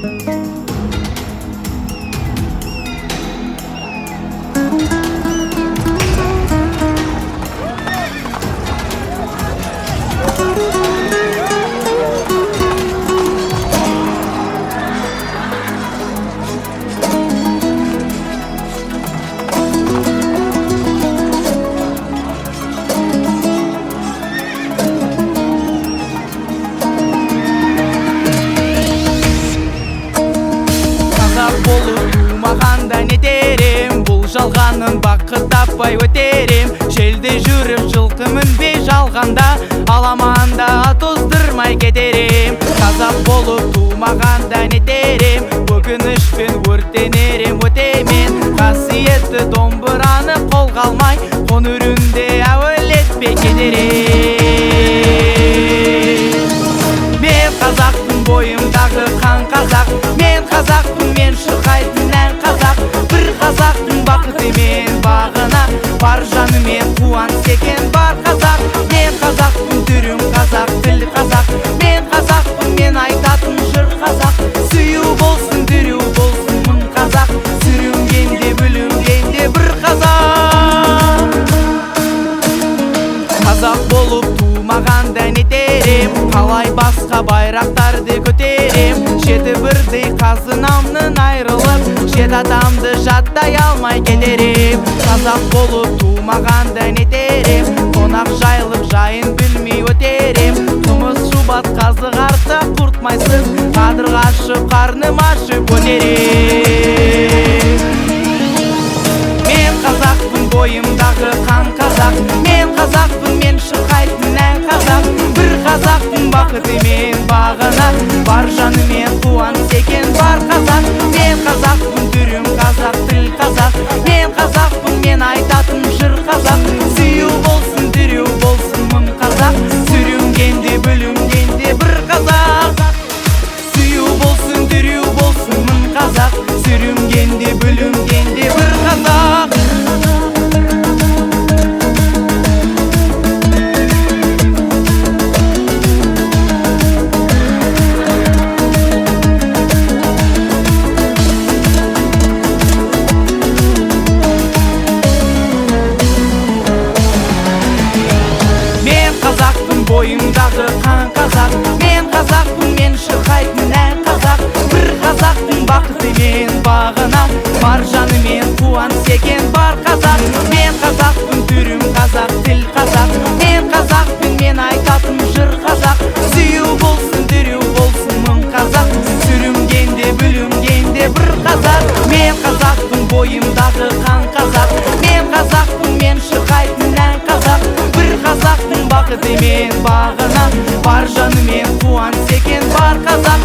Не дерем, бұл жалғанын бақыт таппай өтерем. Желде жүріп жылқы мінбей жалғанда, аламанда тоздырмай кетерем. Қазақ болып тумағанда не дерем, өкінішпен өртенерем өтемен. Қасиетті домбыраны қолға алмай, қоңырүнде әуелетпей кетерем. Мен қазақтың бойымдағы қан қазақ, мен қазақпын, мен шырқайтын ән қазақ. Бір қазақтың бақыты мен бағына, бар жанымен қуаныс екен бар қазақ. Мен қазақпын, түрім қазақ, тіл қазақ. Мен қазақпын, мен айтатын жыр қазақ. Сүю болсын, дүрю болсын мың қазақ. Сүрінгенде, бүлінгенде бір қазақ. Қазақ болып тумағанда не дерем, қалай басқа байрақтарды көтерем. Жеті бірдей қазынамнан айрылып, жет атамды жаттай алмай кетерем. Қазақ болып тумағанда не дерем, қонақ жайылып жайын білмей өтерем. Тұмыс шубат қазық арта құртмайсыз, қадырға ашып қарным ашып өтерем. Мен қазақпын, бойымдағы қан қазақ. Мен қазақпын, мен шырқайтын ән қазақ. Бір қазақтың бақыты мен бағына, бар жанымен қуаныс екен бар қазақ. Мен қазақпын, түрім қазақ, тіл қазақ. Мен қазақпын, мен айтатын жыр қазақ. Сүю болсын, дүрю болсын мың қазақ. Сүрінгенде, бүлінгенде бір қазақ. Сүю болсын, дүрю болсын мың қазақ. Сүрінгенде, бүлінгенде бір қазақ. Бойымдағы қан қазақ, мен қазақпын, мен шырқайтын ән қазақ. Бір қазақтың бақыты мен бағына, бар жанымен қуаныс екен бар қазақ. Мен қазақпын, түрім қазақ, тіл қазақ. Мен қазақпын, мен айтатын жыр қазақ. Сүю болсын, дүрю болсын мың қазақ. Сүрінгенде, бүлінгенде бір қазақ. Мен қазақпын, бойымдағы қан қазақ. Мен қазақпын, мен шырқайтын ән қазақ. Бір қазақтың бақыты мен бағына, бар жанымен қуаныс екен бар қазақ.